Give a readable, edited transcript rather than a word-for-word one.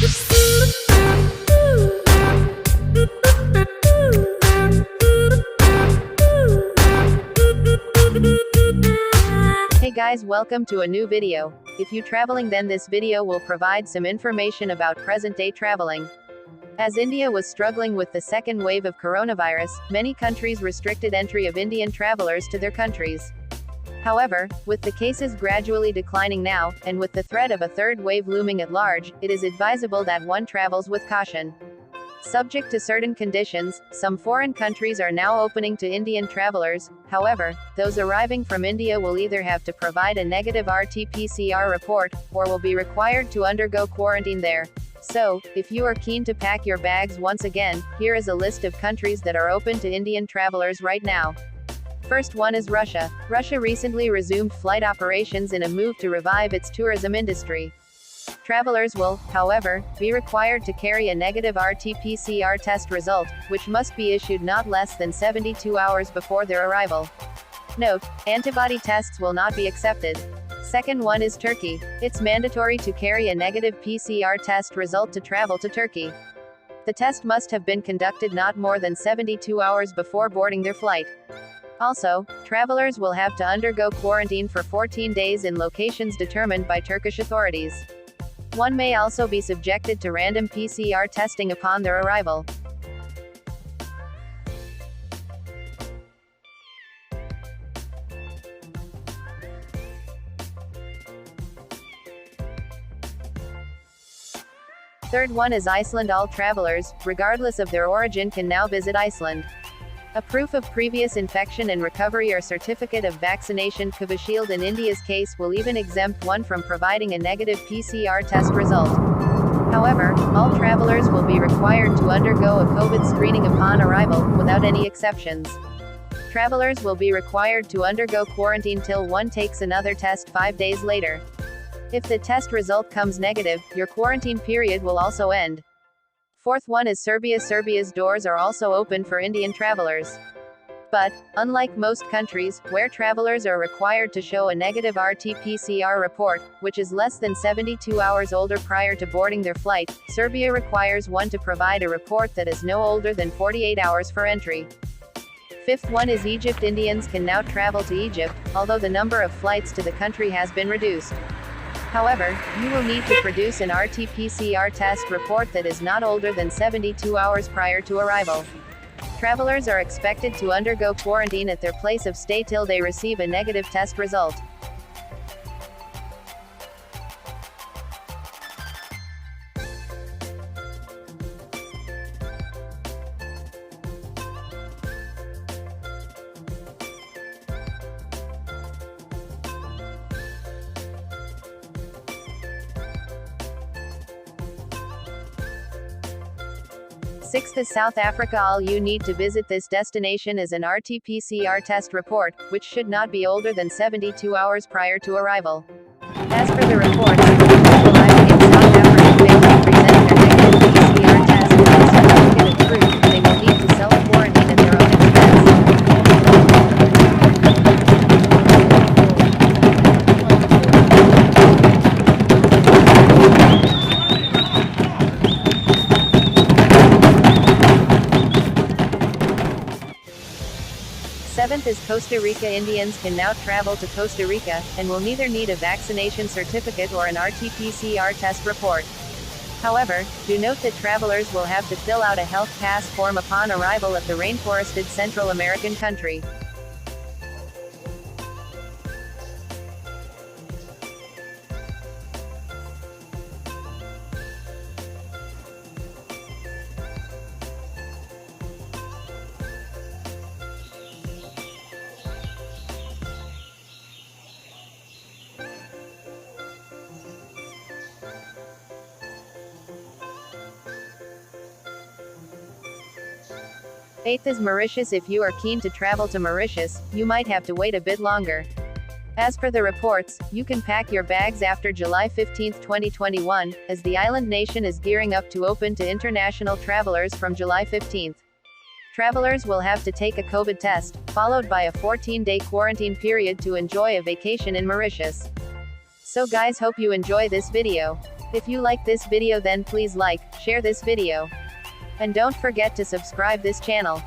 Hey guys, welcome to a new video. If you traveling, then this video will provide some information about present day traveling. As India was struggling with the second wave of coronavirus, many countries restricted entry of Indian travelers to their countries. However, with the cases gradually declining now, and with the threat of a third wave looming at large, it is advisable that one travels with caution. Subject to certain conditions, some foreign countries are now opening to Indian travelers. However, those arriving from India will either have to provide a negative RT-PCR report, or will be required to undergo quarantine there. So, if you are keen to pack your bags once again, here is a list of countries that are open to Indian travelers right now. First one is Russia. Russia recently resumed flight operations in a move to revive its tourism industry. Travelers will, however, be required to carry a negative RT-PCR test result, which must be issued not less than 72 hours before their arrival. Note, antibody tests will not be accepted. Second one is Turkey. It's mandatory to carry a negative PCR test result to travel to Turkey. The test must have been conducted not more than 72 hours before boarding their flight. Also, travelers will have to undergo quarantine for 14 days in locations determined by Turkish authorities. One may also be subjected to random PCR testing upon their arrival. Third one is Iceland. All travelers, regardless of their origin, can now visit Iceland. A proof of previous infection and recovery or certificate of vaccination Covishield in India's case will even exempt one from providing a negative PCR test result. However, all travelers will be required to undergo a COVID screening upon arrival, without any exceptions. Travelers will be required to undergo quarantine till one takes another test 5 days later. If the test result comes negative, your quarantine period will also end. Fourth one is Serbia. Serbia's doors are also open for Indian travelers. But, unlike most countries, where travelers are required to show a negative RT-PCR report, which is less than 72 hours older prior to boarding their flight, Serbia requires one to provide a report that is no older than 48 hours for entry. Fifth one is Egypt. Indians can now travel to Egypt, although the number of flights to the country has been reduced. However, you will need to produce an RT-PCR test report that is not older than 72 hours prior to arrival. Travelers are expected to undergo quarantine at their place of stay till they receive a negative test result. Sixth is South Africa. All you need to visit this destination is an RT-PCR test report, which should not be older than 72 hours prior to arrival. As per the report, people arriving in South Africa fail to present their negative PCR test and a certificate of proof, they will need to self-quarantine at their own expense. Seventh is Costa Rica. Indians can now travel to Costa Rica, and will neither need a vaccination certificate or an RT-PCR test report. However, do note that travelers will have to fill out a health pass form upon arrival at the rainforested Central American country. Eighth is Mauritius. If you are keen to travel to Mauritius, you might have to wait a bit longer. As per the reports, you can pack your bags after July 15, 2021, as the island nation is gearing up to open to international travelers from July 15. Travelers will have to take a COVID test, followed by a 14-day quarantine period to enjoy a vacation in Mauritius. So guys, hope you enjoy this video. If you like this video, then please like, share this video. And don't forget to subscribe this channel.